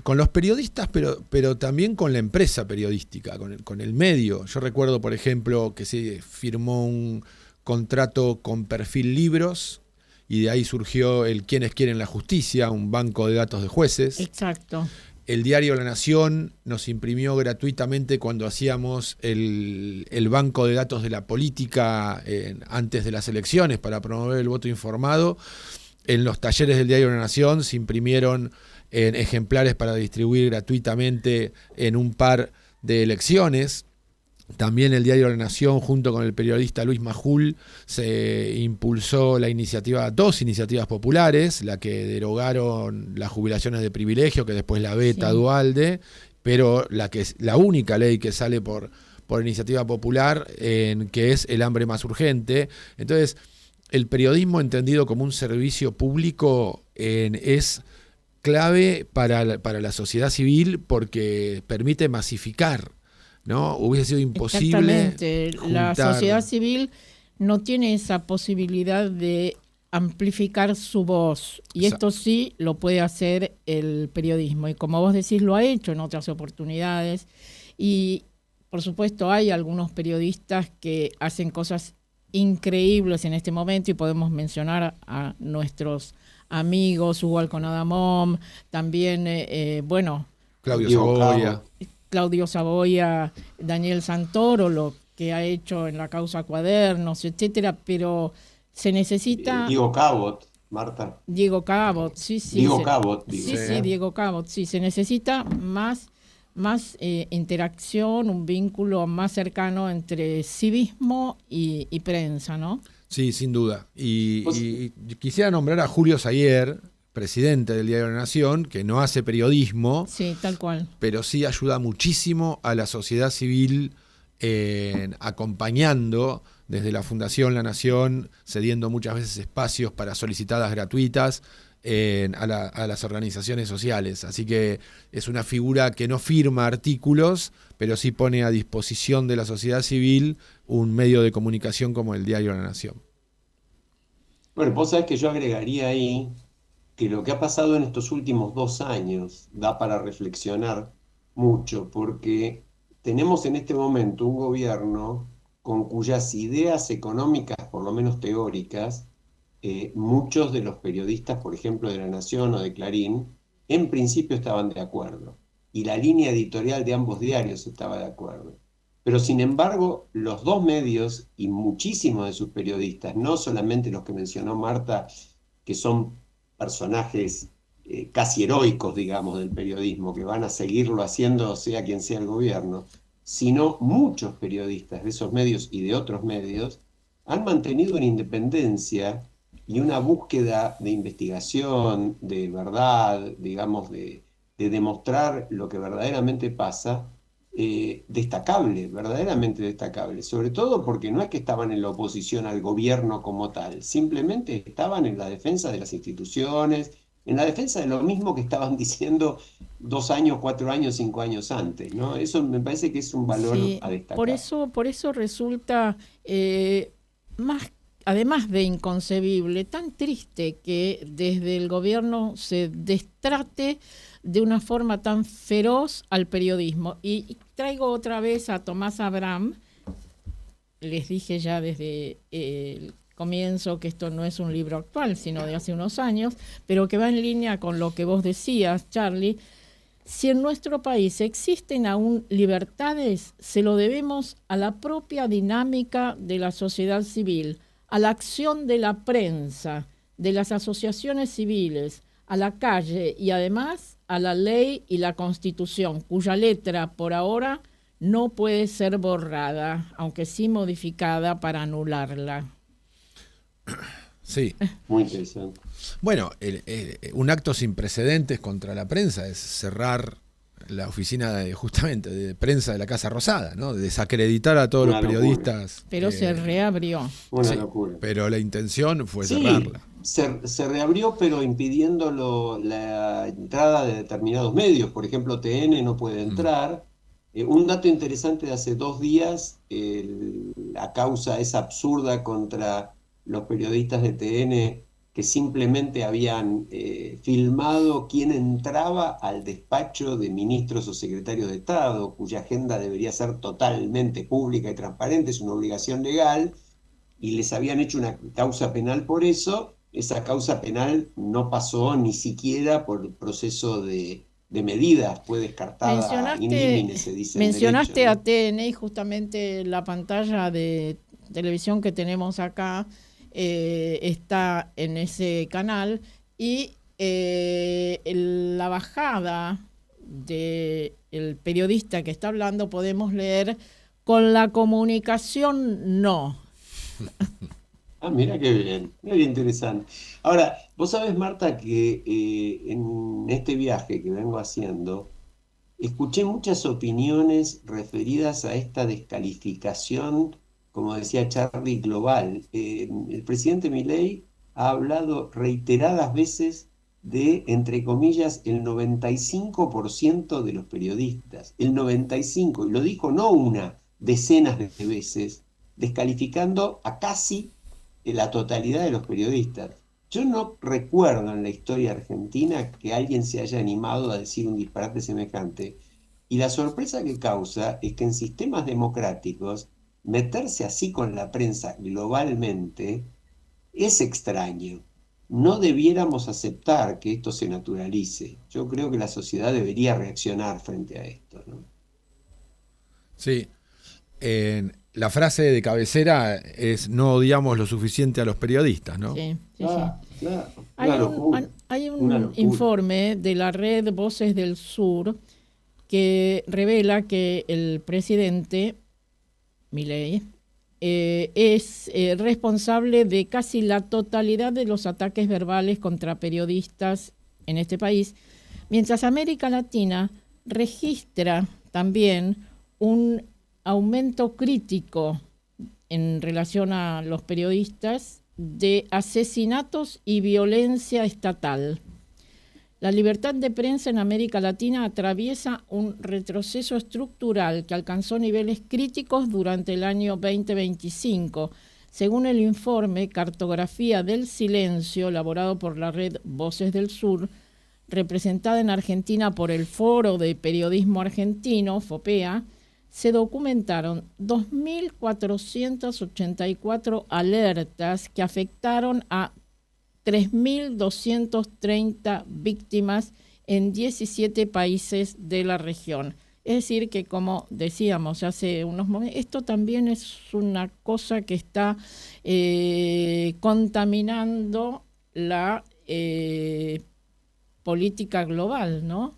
los periodistas, pero también con la empresa periodística, con el medio. Yo recuerdo, por ejemplo, que se firmó un contrato con Perfil Libros, y de ahí surgió el Quienes Quieren la Justicia, un banco de datos de jueces. Exacto. El diario La Nación nos imprimió gratuitamente cuando hacíamos el banco de datos de la política antes de las elecciones para promover el voto informado. En los talleres del diario La Nación se imprimieron ejemplares para distribuir gratuitamente en un par de elecciones. También el diario La Nación, junto con el periodista Luis Majul, se impulsó dos iniciativas populares, la que derogaron las jubilaciones de privilegio, que después la veta Duhalde, pero la única ley que sale por iniciativa popular, que es el hambre más urgente. Entonces, el periodismo entendido como un servicio público es clave para la sociedad civil porque permite masificar, ¿no? Hubiese sido imposible. Exactamente. La sociedad civil no tiene esa posibilidad de amplificar su voz, y esto sí lo puede hacer el periodismo, y como vos decís, lo ha hecho en otras oportunidades, y por supuesto hay algunos periodistas que hacen cosas increíbles en este momento, y podemos mencionar a nuestros amigos Hugo Alconadamón, también Claudio Saboya, Daniel Santoro, lo que ha hecho en la causa Cuadernos, etcétera, pero se necesita... Diego Cabot, Marta. Diego Cabot, sí. Diego Cabot, Diego Cabot, sí. Se necesita más interacción, un vínculo más cercano entre civismo y prensa, ¿no? Sí, sin duda. Y quisiera nombrar a Julio Sayer, presidente del diario La Nación, que no hace periodismo, sí, tal cual, pero sí ayuda muchísimo a la sociedad civil, acompañando desde la Fundación La Nación, cediendo muchas veces espacios para solicitadas gratuitas a las organizaciones sociales. Así que es una figura que no firma artículos, pero sí pone a disposición de la sociedad civil un medio de comunicación como el diario La Nación. Bueno, vos sabés que yo agregaría ahí que lo que ha pasado en estos últimos 2 años da para reflexionar mucho, porque tenemos en este momento un gobierno con cuyas ideas económicas, por lo menos teóricas, muchos de los periodistas, por ejemplo, de La Nación o de Clarín, en principio estaban de acuerdo, y la línea editorial de ambos diarios estaba de acuerdo. Pero sin embargo, los dos medios y muchísimos de sus periodistas, no solamente los que mencionó Marta, que son personajes casi heroicos, digamos, del periodismo, que van a seguirlo haciendo sea quien sea el gobierno, sino muchos periodistas de esos medios y de otros medios han mantenido una independencia y una búsqueda de investigación, de verdad, digamos, de demostrar lo que verdaderamente pasa, destacable, verdaderamente destacable, sobre todo porque no es que estaban en la oposición al gobierno como tal, simplemente estaban en la defensa de las instituciones, en la defensa de lo mismo que estaban diciendo 2 años, 4 años, 5 años antes, ¿no? Eso me parece que es un valor a destacar. Por eso resulta además de inconcebible, tan triste que desde el gobierno se destrate de una forma tan feroz al periodismo. Y traigo otra vez a Tomás Abraham. Les dije ya desde el comienzo que esto no es un libro actual, sino de hace unos años, pero que va en línea con lo que vos decías, Charlie. Si en nuestro país existen aún libertades, se lo debemos a la propia dinámica de la sociedad civil, a la acción de la prensa, de las asociaciones civiles, a la calle y además a la ley y la Constitución, cuya letra por ahora no puede ser borrada, aunque sí modificada para anularla. Sí. Muy interesante. Bueno, un acto sin precedentes contra la prensa es cerrar la oficina justamente de prensa de la Casa Rosada, ¿no? De desacreditar a todos los periodistas. Pero se reabrió. Una locura. Pero la intención fue cerrarla. Se reabrió, pero impidiendo la entrada de determinados medios. Por ejemplo, TN no puede entrar. Un dato interesante de hace 2 días, la causa esa absurda contra los periodistas de TN que simplemente habían filmado quién entraba al despacho de ministros o secretarios de Estado, cuya agenda debería ser totalmente pública y transparente, es una obligación legal, y les habían hecho una causa penal por eso. Esa causa penal no pasó ni siquiera por el proceso de medidas, fue descartada in limine, se dice en mencionaste derecho, a ¿no? TN y justamente la pantalla de televisión que tenemos acá está en ese canal y la bajada del periodista que está hablando podemos leer: con la comunicación no. Ah, mira qué bien, mira qué interesante. Ahora, vos sabés, Marta, que en este viaje que vengo haciendo, escuché muchas opiniones referidas a esta descalificación, como decía Charlie, global. El presidente Milei ha hablado reiteradas veces de, entre comillas, el 95% de los periodistas. El 95%, y lo dijo no una, decenas de veces, descalificando a casi la totalidad de los periodistas. Yo no recuerdo en la historia argentina que alguien se haya animado a decir un disparate semejante. Y la sorpresa que causa es que en sistemas democráticos meterse así con la prensa globalmente es extraño. No debiéramos aceptar que esto se naturalice. Yo creo que la sociedad debería reaccionar frente a esto, ¿no? Sí. La frase de cabecera es: no odiamos lo suficiente a los periodistas, ¿no? Sí, sí, Claro, sí. claro, Hay una un, locura, hay una un locura. informe de la red Voces del Sur que revela que el presidente Milei es responsable de casi la totalidad de los ataques verbales contra periodistas en este país, mientras América Latina registra también un aumento crítico en relación a los periodistas de asesinatos y violencia estatal. La libertad de prensa en América Latina atraviesa un retroceso estructural que alcanzó niveles críticos durante el año 2025, según el informe Cartografía del Silencio, elaborado por la red Voces del Sur, representada en Argentina por el Foro de Periodismo Argentino, FOPEA. Se documentaron 2.484 alertas que afectaron a 3.230 víctimas en 17 países de la región. Es decir, que como decíamos hace unos momentos, esto también es una cosa que está contaminando la política global, ¿no?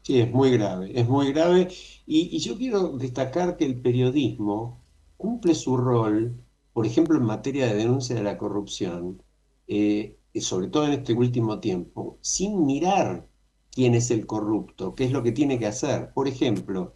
Sí, es muy grave, es muy grave. Y yo quiero destacar que el periodismo cumple su rol, por ejemplo, en materia de denuncia de la corrupción, y sobre todo en este último tiempo, sin mirar quién es el corrupto, qué es lo que tiene que hacer. Por ejemplo,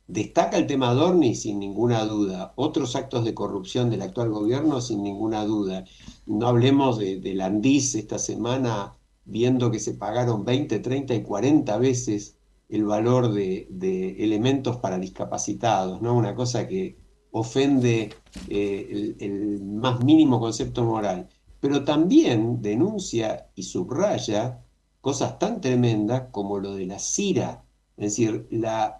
destaca el tema Dorni sin ninguna duda, otros actos de corrupción del actual gobierno sin ninguna duda. No hablemos de Landis esta semana, viendo que se pagaron 20, 30 y 40 veces el valor de elementos para discapacitados, ¿no? Una cosa que ofende el más mínimo concepto moral. Pero también denuncia y subraya cosas tan tremendas como lo de la CIRA, es decir, la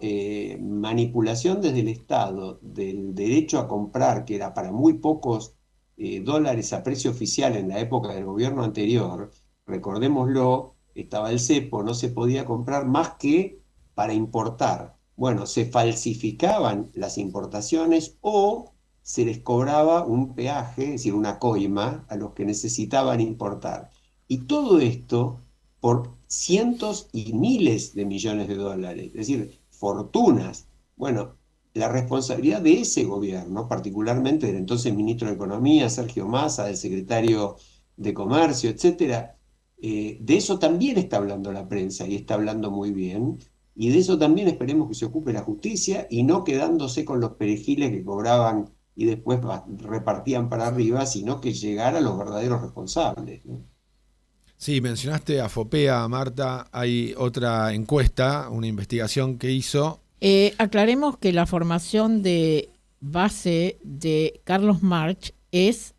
manipulación desde el Estado del derecho a comprar, que era para muy pocos dólares a precio oficial en la época del gobierno anterior. Recordémoslo, estaba el cepo, no se podía comprar más que para importar. Bueno, se falsificaban las importaciones o se les cobraba un peaje, es decir, una coima, a los que necesitaban importar. Y todo esto por cientos y miles de millones de dólares, es decir, fortunas. Bueno, la responsabilidad de ese gobierno, particularmente del entonces ministro de Economía, Sergio Massa, del secretario de Comercio, etcétera, de eso también está hablando la prensa y está hablando muy bien. Y de eso también esperemos que se ocupe la justicia y no quedándose con los perejiles que cobraban y después repartían para arriba, sino que llegara a los verdaderos responsables, ¿no? Sí, mencionaste a FOPEA, Marta. Hay otra encuesta, una investigación que hizo. Aclaremos que la formación de base de Carlos March es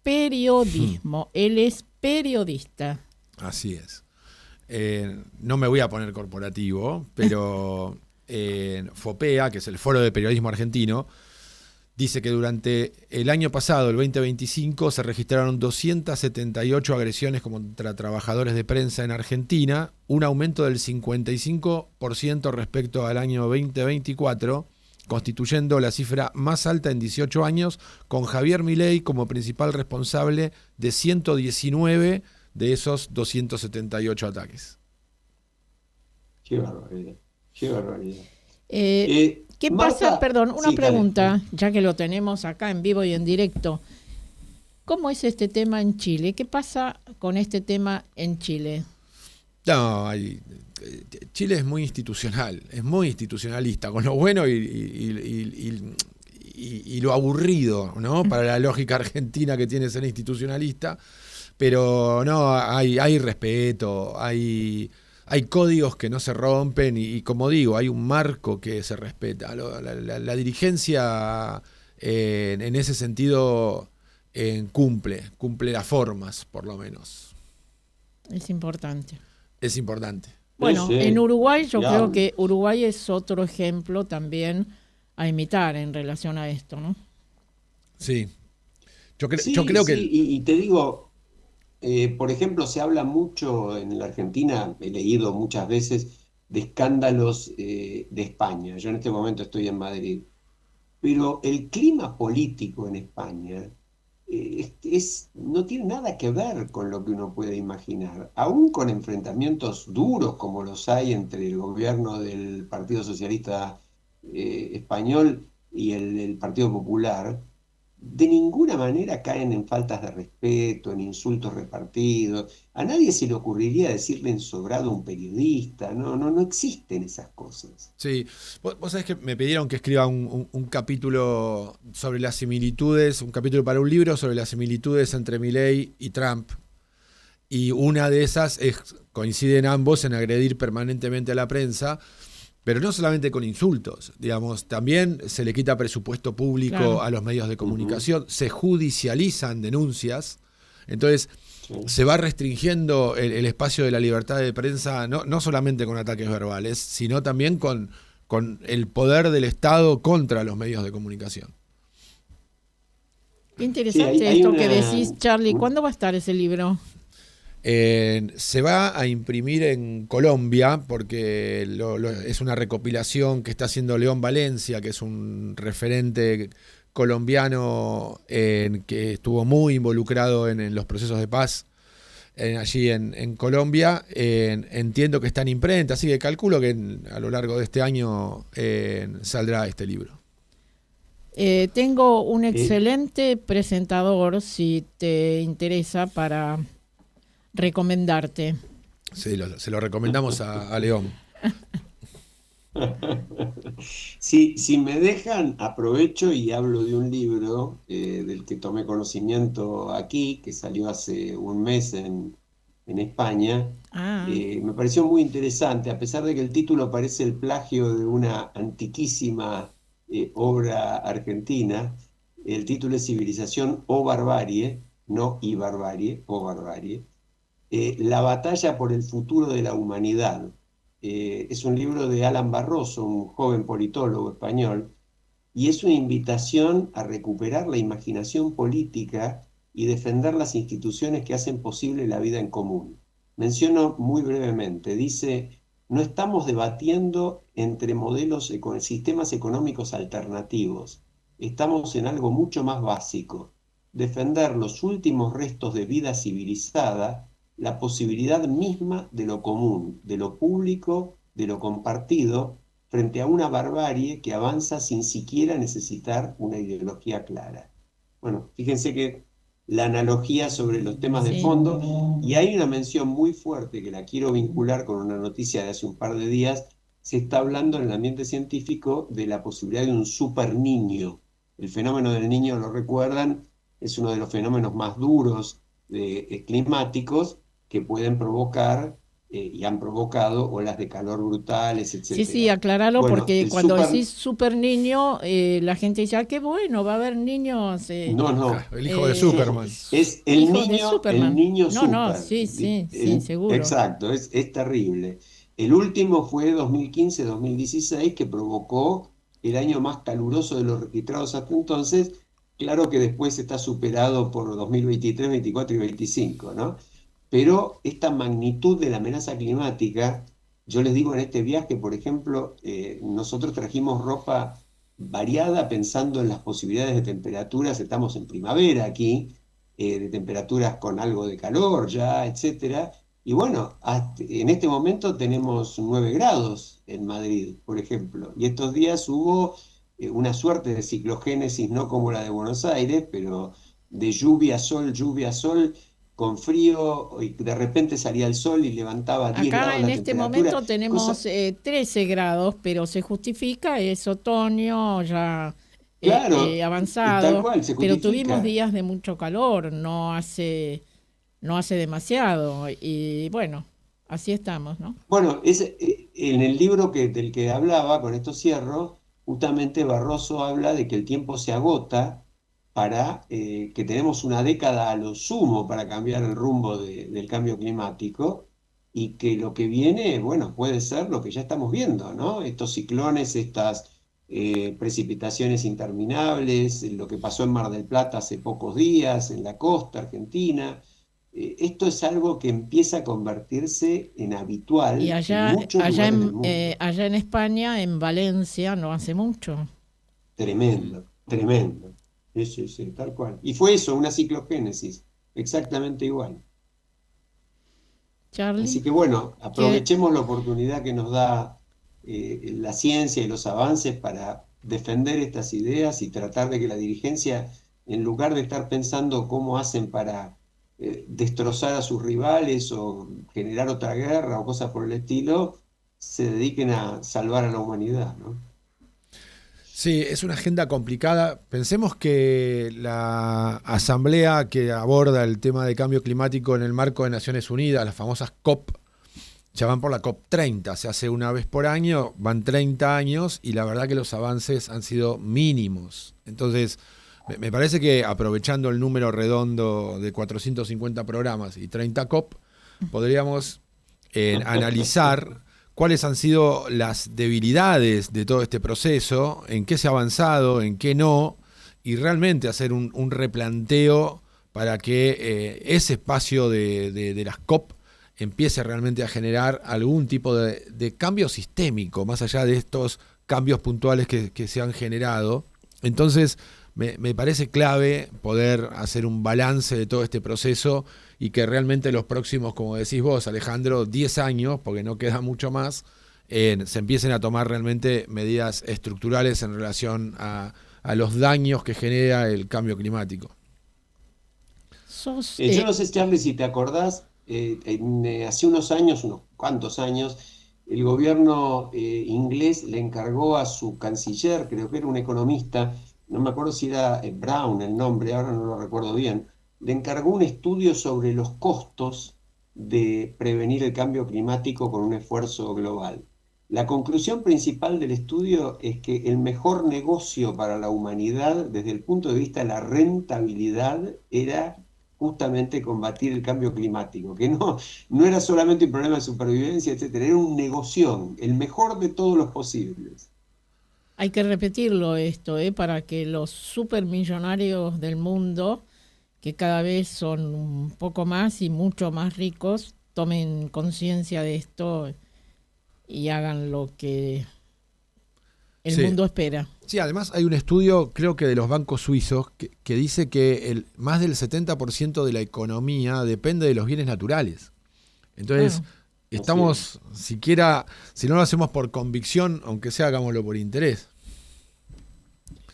periodismo. Él es periodista. Así es. No me voy a poner corporativo, pero FOPEA, que es el Foro de Periodismo Argentino, dice que durante el año pasado, el 2025, se registraron 278 agresiones contra trabajadores de prensa en Argentina, un aumento del 55% respecto al año 2024, constituyendo la cifra más alta en 18 años, con Javier Milei como principal responsable de 119 de esos 278 ataques. Qué barbaridad, qué barbaridad. ¿Qué Marta, pasa? Perdón, una sí, pregunta, dale. ya que lo tenemos acá en vivo y en directo. ¿Cómo es este tema en Chile? ¿Qué pasa con este tema en Chile? No, Chile es muy institucional, es muy institucionalista, con lo bueno y lo aburrido, ¿no? Para la lógica argentina que tiene ser institucionalista, pero no, hay respeto, hay códigos que no se rompen y como digo, hay un marco que se respeta. La dirigencia en ese sentido cumple las formas, por lo menos. Es importante. Es importante. Bueno, Sí, en Uruguay yo ya. creo que Uruguay es otro ejemplo también a imitar en relación a esto, ¿no? Sí. Yo Sí, creo que... sí, y te digo, por ejemplo, se habla mucho en la Argentina, he leído muchas veces de escándalos de España. Yo en este momento estoy en Madrid. Pero el clima político en España no tiene nada que ver con lo que uno puede imaginar. Aún con enfrentamientos duros como los hay entre el gobierno del Partido Socialista Español y el Partido Popular, de ninguna manera caen en faltas de respeto, en insultos repartidos. A nadie se le ocurriría decirle ensobrado a un periodista. No existen esas cosas. Sí, vos sabés que me pidieron que escriba un capítulo sobre las similitudes, un capítulo para un libro sobre las similitudes entre Milei y Trump. Y una de esas coinciden ambos en agredir permanentemente a la prensa, pero no solamente con insultos, digamos, también se le quita presupuesto público Claro. a los medios de comunicación, se judicializan denuncias, entonces Sí. se va restringiendo el espacio de la libertad de prensa, no solamente con ataques verbales, sino también con el poder del Estado contra los medios de comunicación. Qué interesante Sí, hay esto una- que decís, Charlie. ¿Cuándo va a estar ese libro? Se va a imprimir en Colombia porque es una recopilación que está haciendo León Valencia, que es un referente colombiano que estuvo muy involucrado en los procesos de paz allí en Colombia. Entiendo que está en imprenta, así que calculo que a lo largo de este año saldrá este libro. Tengo un excelente presentador, si te interesa, para recomendarte. Se lo recomendamos a León. Si me dejan, aprovecho y hablo de un libro del que tomé conocimiento aquí, que salió hace un mes en España. Ah, Me pareció muy interesante, a pesar de que el título parece el plagio de una antiquísima obra argentina. El título es Civilización o Barbarie, no y barbarie, o barbarie. La batalla por el futuro de la humanidad. Es un libro de Alan Barroso, un joven politólogo español, y es una invitación a recuperar la imaginación política y defender las instituciones que hacen posible la vida en común. Menciono muy brevemente, dice, no estamos debatiendo entre sistemas económicos alternativos, estamos en algo mucho más básico, defender los últimos restos de vida civilizada, la posibilidad misma de lo común, de lo público, de lo compartido, frente a una barbarie que avanza sin siquiera necesitar una ideología clara. Bueno, fíjense que la analogía sobre los temas de Sí. fondo, y hay una mención muy fuerte que la quiero vincular con una noticia de hace un par de días, se está hablando en el ambiente científico de la posibilidad de un super niño. El fenómeno del niño, lo recuerdan, es uno de los fenómenos más duros climáticos que pueden provocar y han provocado olas de calor brutales, etc. sí, acláralo, Bueno, porque el cuando super- decís super niño, la gente dice, ah, qué bueno, va a haber niños. No, El hijo de Superman. es el Hijo de niño, Superman. el niño No, super. no, sí, seguro. Exacto, es terrible. El último fue 2015-2016 que provocó el año más caluroso de los registrados hasta entonces. Claro que después está superado por 2023, 24 y 25, ¿no? Pero esta magnitud de la amenaza climática, yo les digo en este viaje, por ejemplo, nosotros trajimos ropa variada pensando en las posibilidades de temperaturas, estamos en primavera aquí, de temperaturas con algo de calor ya, etcétera. Y bueno, en este momento tenemos 9 grados en Madrid, por ejemplo, y estos días hubo una suerte de ciclogénesis, no como la de Buenos Aires, pero de lluvia, sol, con frío, y de repente salía el sol y levantaba 10 Acá grados en la este temperatura. momento tenemos 13 grados, pero se justifica, es otoño ya Claro, tal avanzado, cual, se pero tuvimos justifica. días de mucho calor, no hace demasiado, y bueno, así estamos, ¿no? Bueno, en el libro del que hablaba, con esto cierro, justamente Barroso habla de que el tiempo se agota para que tenemos una década a lo sumo para cambiar el rumbo del cambio climático y que lo que viene, bueno, puede ser lo que ya estamos viendo, ¿no? Estos ciclones, estas precipitaciones interminables, lo que pasó en Mar del Plata hace pocos días, en la costa argentina. Esto es algo que empieza a convertirse en Y habitual en muchos lugares del mundo. allá en España, en Valencia, no hace mucho. Tremendo, tremendo. Sí, sí, sí, tal cual. Y fue eso, una ciclogénesis, exactamente igual. Charlie, Así que bueno, que aprovechemos la oportunidad que nos da la ciencia y los avances para defender estas ideas y tratar de que la dirigencia, en lugar de estar pensando cómo hacen para destrozar a sus rivales o generar otra guerra o cosas por el estilo, se dediquen a salvar a la humanidad, ¿no? Sí, es una agenda complicada. Pensemos que la asamblea que aborda el tema de cambio climático en el marco de Naciones Unidas, las famosas COP, ya van por la COP 30, se hace una vez por año, van 30 años y la verdad que los avances han sido mínimos. Entonces, me parece que aprovechando el número redondo de 450 programas y 30 COP, podríamos analizar cuáles han sido las debilidades de todo este proceso, en qué se ha avanzado, en qué no, y realmente hacer un replanteo para que ese espacio de las COP empiece realmente a generar algún tipo de cambio sistémico, más allá de estos cambios puntuales que se han generado. Entonces, me parece clave poder hacer un balance de todo este proceso y que realmente los próximos, como decís vos, Alejandro, 10 años, porque no queda mucho más, se empiecen a tomar realmente medidas estructurales en relación a los daños que genera el cambio climático. Yo no sé, Charlie, si te acordás, hace unos años, unos cuantos años, el gobierno inglés le encargó a su canciller, creo que era un economista, no me acuerdo si era Brown el nombre, ahora no lo recuerdo bien, le encargó un estudio sobre los costos de prevenir el cambio climático con un esfuerzo global. La conclusión principal del estudio es que el mejor negocio para la humanidad desde el punto de vista de la rentabilidad era justamente combatir el cambio climático, que no era solamente un problema de supervivencia, etcétera, era un negocio, el mejor de todos los posibles. hay que repetirlo esto, para que los supermillonarios del mundo, que cada vez son un poco más y mucho más ricos, tomen conciencia de esto y hagan lo que el mundo espera. Sí, además hay un estudio, creo que de los bancos suizos, que dice que más del 70% de la economía depende de los bienes naturales. Entonces, estamos, si no lo hacemos por convicción, aunque sea, hagámoslo por interés.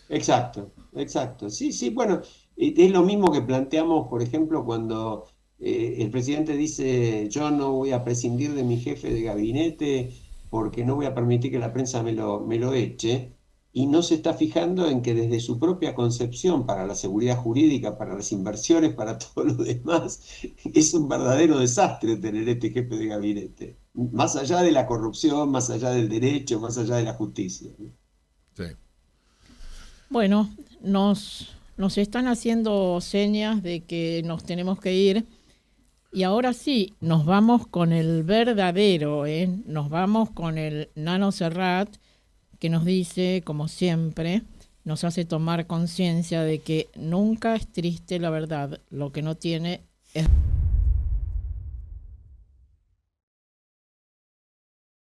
Exacto, exacto. Sí, sí, bueno, es lo mismo que planteamos, por ejemplo, cuando el presidente dice, yo no voy a prescindir de mi jefe de gabinete porque no voy a permitir que la prensa me lo eche, y no se está fijando en que desde su propia concepción para la seguridad jurídica, para las inversiones, para todo lo demás, es un verdadero desastre tener este jefe de gabinete, más allá de la corrupción, más allá del derecho, más allá de la justicia. Sí. Bueno, nos están haciendo señas de que nos tenemos que ir. Y ahora sí, nos vamos con el verdadero, nos vamos con el Nano Serrat, que nos dice, como siempre, nos hace tomar conciencia de que nunca es triste la verdad, lo que no tiene es